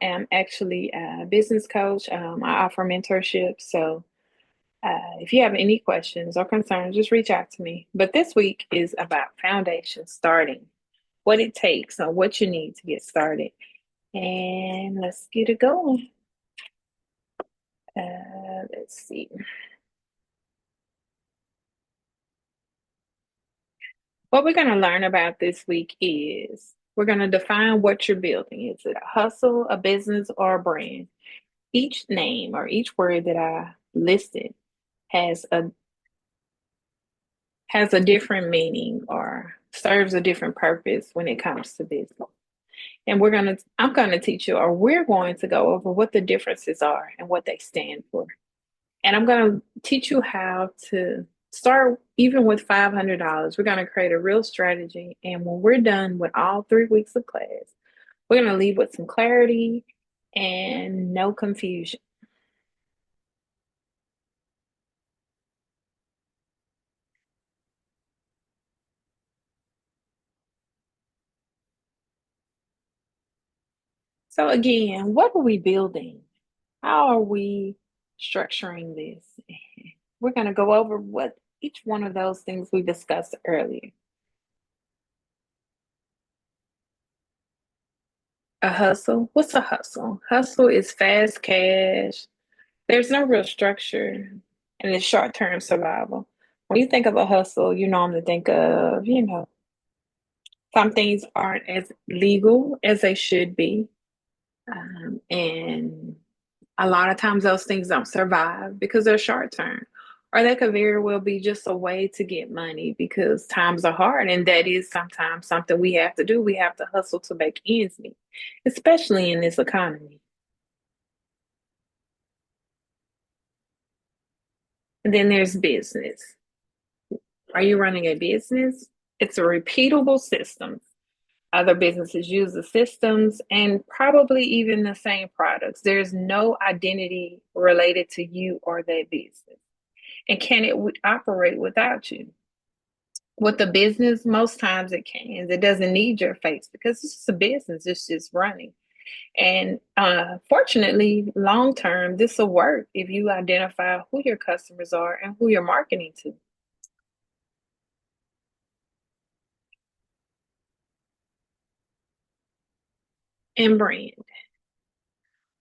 I am actually a business coach. I offer mentorship. So if you have any questions or concerns, just reach out to me. But this week is about foundation starting, what it takes, or what you need to get started. And let's get it going. Let's see. What we're going to learn about this week is we're going to define what you're building. Is it a hustle, a business, or a brand? Each name or each word that I listed has a has a different meaning or serves a different purpose when it comes to business. And I'm gonna teach you, or we're going to go over what the differences are and what they stand for. And I'm gonna teach you how to start even with $500. We're gonna create a real strategy. And when we're done with all 3 weeks of class, we're gonna leave with some clarity and no confusion. So again, what are we building? How are we structuring this? We're going to go over what each one of those things we discussed earlier. A hustle. What's a hustle? Hustle is fast cash. There's no real structure and it's short term survival. When you think of a hustle, you normally think of, some things aren't as legal as they should be. And a lot of times those things don't survive because they're short term. Or they could very well be just a way to get money because times are hard. And that is sometimes something we have to do. We have to hustle to make ends meet, especially in this economy. And then there's business. Are you running a business? It's a repeatable system. Other businesses use the systems and probably even the same products. There's no identity related to you or that business. And can it operate without you? With a business, most times it can. It doesn't need your face because it's just a business, it's just running. And fortunately, long term, this will work if you identify who your customers are and who you're marketing to. And brand.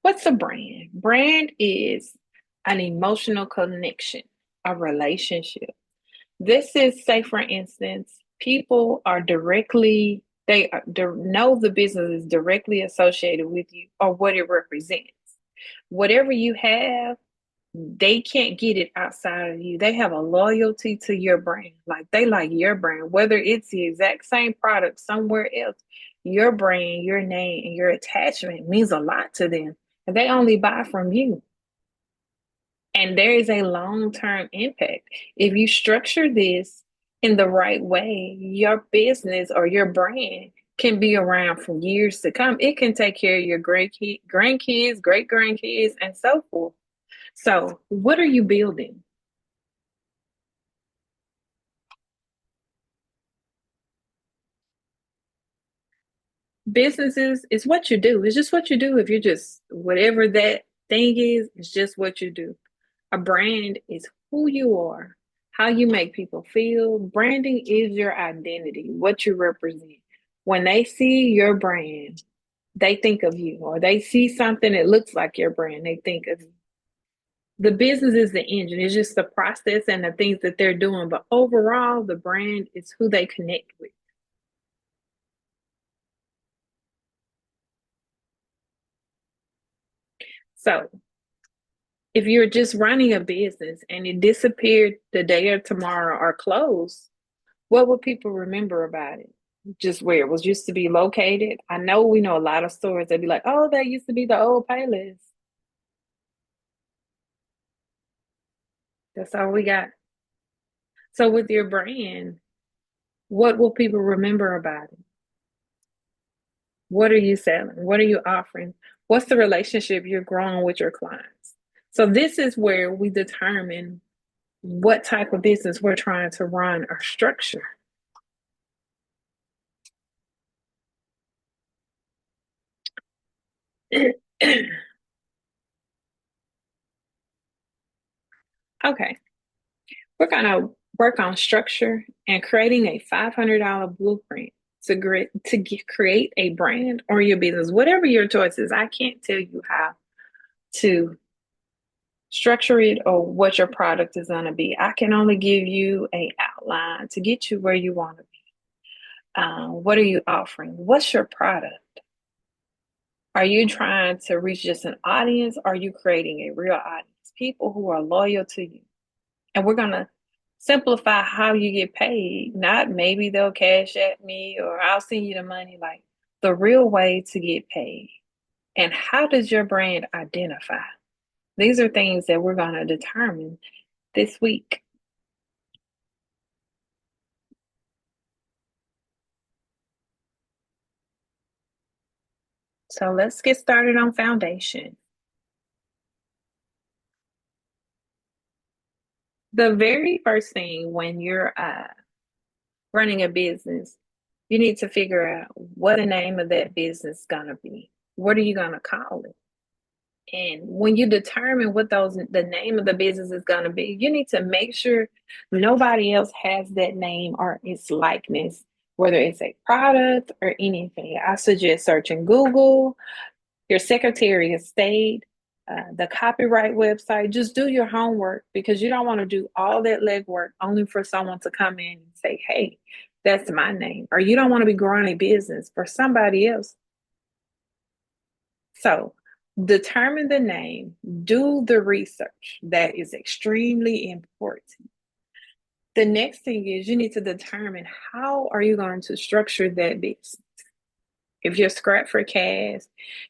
What's a brand? Brand is an emotional connection, a relationship. This is, say, for instance, people are directly, know the business is directly associated with you or what it represents. Whatever you have, they can't get it outside of you. They have a loyalty to your brand. Like they like your brand, whether it's the exact same product somewhere else, your brand, your name, and your attachment means a lot to them. And they only buy from you. And there is a long term impact. If you structure this in the right way, your business or your brand can be around for years to come. It can take care of your grandkids, great grandkids, and so forth. So, what are you building? Businesses is what you do. It's just what you do. If you're just whatever that thing is, it's just what you do. A brand is who you are, how you make people feel. Branding is your identity, what you represent. When they see your brand, they think of you, or they see something that looks like your brand, they think of you. The business is the engine, it's just the process and the things that they're doing. But overall, the brand is who they connect with. So if you're just running a business and it disappeared the day or tomorrow or closed, what would people remember about it? Just where it was used to be located. I know we know a lot of stores that be like, oh, that used to be the old Payless. That's all we got. So with your brand, what will people remember about it? What are you selling? What are you offering? What's the relationship you're growing with your clients? So this is where we determine what type of business we're trying to run or structure. Okay, we're going to work on structure and creating a $500 blueprint create a brand or your business, whatever your choice is. I can't tell you how to structure it or what your product is going to be. I can only give you a outline to get you where you want to be. What are you offering? What's your product? Are you trying to reach just an audience? Or are you creating a real audience? People who are loyal to you. And we're going to simplify how you get paid. Not maybe they'll cash at me or I'll send you the money, like the real way to get paid. And how does your brand identify? These are things that we're going to determine this week. So let's get started on foundation. The very first thing when you're running a business, you need to figure out what the name of that business is going to be. What are you going to call it? And when you determine what the name of the business is going to be, you need to make sure nobody else has that name or its likeness, whether it's a product or anything. I suggest searching Google, your Secretary of State, the copyright website. Just do your homework because you don't want to do all that legwork only for someone to come in and say, hey, that's my name. Or you don't want to be growing a business for somebody else. So determine the name, do the research. That is extremely important. The next thing is you need to determine how are you going to structure that business. If you're scrapped for cash,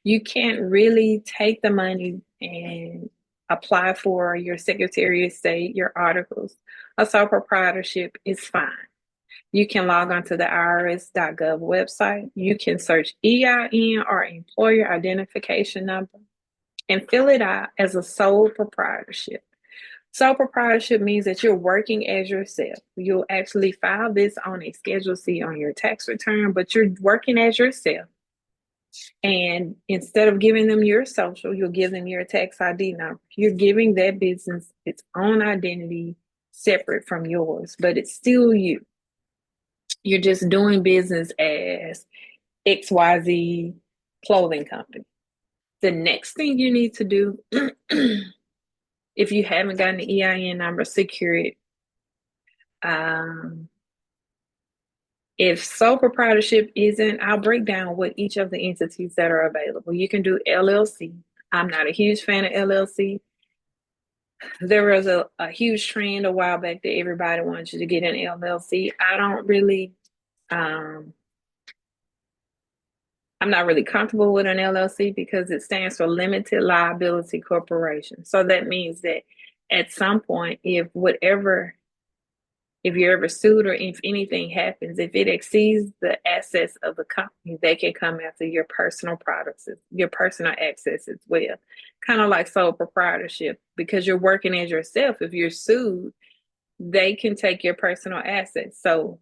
you can't really take the money and apply for your Secretary of State, your articles. A sole proprietorship is fine. You can log on to the irs.gov website. You can search EIN or employer identification number and fill it out as a sole proprietorship. Sole proprietorship means that you're working as yourself. You'll actually file this on a Schedule C on your tax return, but you're working as yourself. And instead of giving them your social, you'll give them your tax ID number. You're giving that business its own identity separate from yours, but it's still you. You're just doing business as XYZ clothing company. The next thing you need to do, if you haven't gotten the EIN number, secure it. If sole proprietorship isn't, I'll break down what each of the entities that are available. You can do LLC. I'm not a huge fan of LLC. There was a huge trend a while back that everybody wanted you to get an LLC. I don't really, I'm not really comfortable with an LLC because it stands for Limited Liability Corporation. So that means that at some point, if you're ever sued or if anything happens, if it exceeds the assets of the company, they can come after your personal products, your personal access as well. Kind of like sole proprietorship, because you're working as yourself. If you're sued, they can take your personal assets. So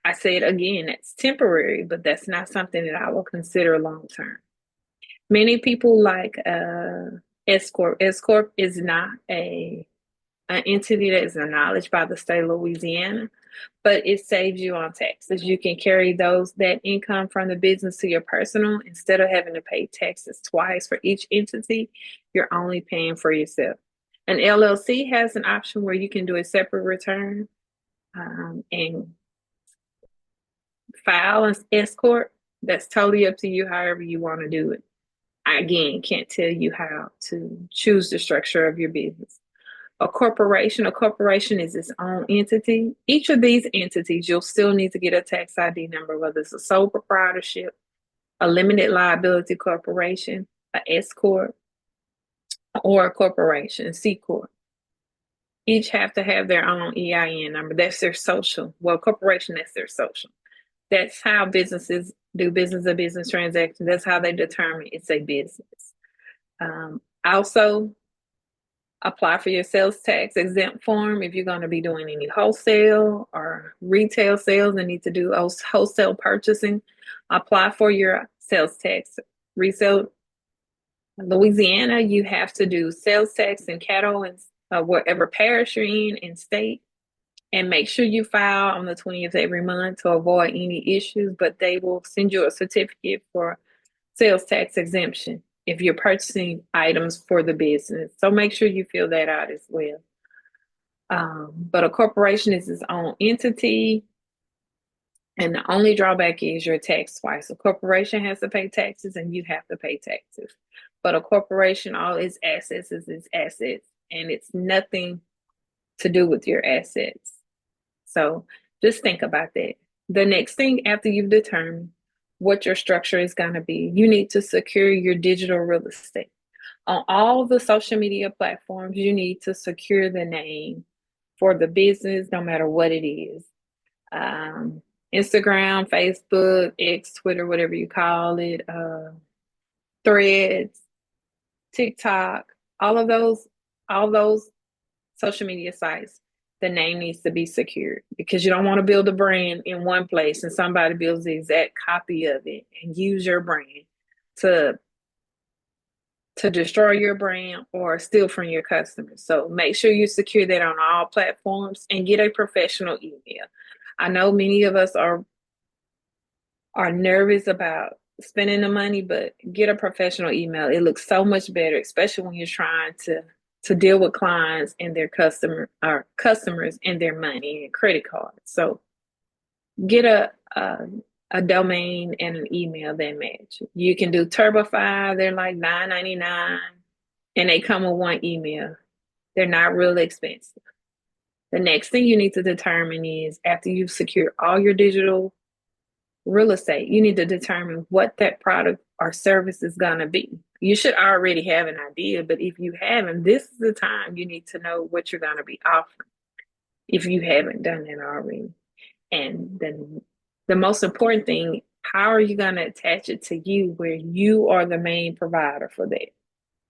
I say it again, it's temporary, but that's not something that I will consider long term. Many people like S Corp. S Corp is not an entity that is acknowledged by the state of Louisiana, but it saves you on taxes. You can carry that income from the business to your personal instead of having to pay taxes twice for each entity. You're only paying for yourself. An LLC has an option where you can do a separate return and file an S corp. That's totally up to you. However you want to do it. I again can't tell you how to choose the structure of your business. A corporation is its own entity. Each of these entities, you'll still need to get a tax ID number, whether it's a sole proprietorship, a limited liability corporation, a S corp, or a corporation, C corp. Each have to have their own EIN number. That's their social. Well, corporation, that's their social. That's how businesses do business transactions. That's how they determine it's a business. Also, apply for your sales tax exempt form if you're going to be doing any wholesale or retail sales and need to do wholesale purchasing. Apply for your sales tax. Resale Louisiana, you have to do sales tax and cattle and whatever parish you're in and state. And make sure you file on the 20th every month to avoid any issues, but they will send you a certificate for sales tax exemption if you're purchasing items for the business. So make sure you fill that out as well. But a corporation is its own entity, and the only drawback is you're taxed twice. A corporation has to pay taxes, and you have to pay taxes. But a corporation, all its assets is its assets, and it's nothing to do with your assets. So just think about that. The next thing after you've determined what your structure is going to be, you need to secure your digital real estate. On all the social media platforms, you need to secure the name for the business, no matter what it is. Instagram, Facebook, X, Twitter, whatever you call it, Threads, TikTok, all those social media sites, the name needs to be secured, because you don't want to build a brand in one place and somebody builds the exact copy of it and use your brand to destroy your brand or steal from your customers. So make sure you secure that on all platforms and get a professional email. I know many of us are nervous about spending the money, but get a professional email. It looks so much better, especially when you're trying to deal with clients and their customers and their money and credit cards. So get a domain and an email that match. You can do TurboFi. They're like $9.99, and they come with one email. They're not really expensive. The next thing you need to determine is, after you've secured all your digital real estate, you need to determine what that product or service is going to be. You should already have an idea, but if you haven't, this is the time you need to know what you're going to be offering if you haven't done that already. And then the most important thing, how are you going to attach it to you where you are the main provider for that?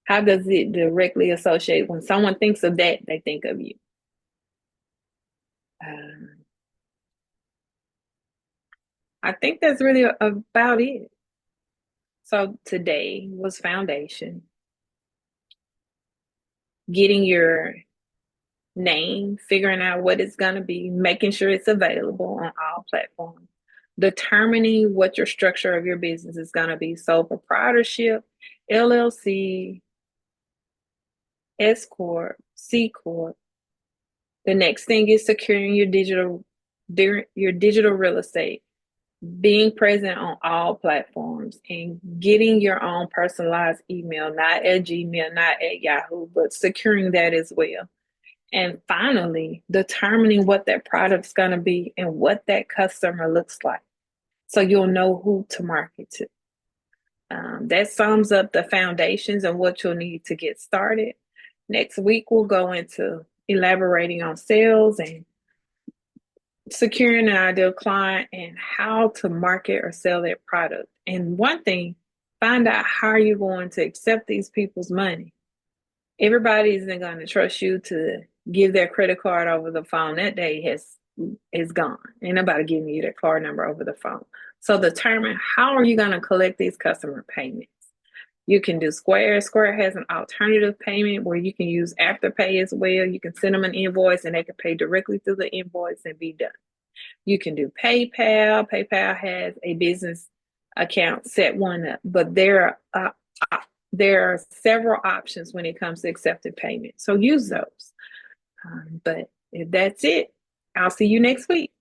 How does it directly associate? When someone thinks of that, they think of you. I think that's really about it. So today was foundation, getting your name, figuring out what it's going to be, making sure it's available on all platforms, determining what your structure of your business is going to be. So proprietorship, LLC, S Corp, C Corp. The next thing is securing your digital real estate, being present on all platforms, and getting your own personalized email, not at Gmail, not at Yahoo, but securing that as well. And finally, determining what that product's going to be and what that customer looks like, so you'll know who to market to. That sums up the foundations and what you'll need to get started. Next week, we'll go into elaborating on sales and securing an ideal client and how to market or sell that product. And one thing, find out how you're going to accept these people's money. Everybody isn't going to trust you to give their credit card over the phone. That day is gone. Ain't nobody giving you their card number over the phone. So determine, how are you going to collect these customer payments? You can do Square. Square has an alternative payment where you can use Afterpay as well. You can send them an invoice and they can pay directly through the invoice and be done. You can do PayPal. PayPal has a business account, set one up, but there are several options when it comes to accepted payment. So use those. But if that's it, I'll see you next week.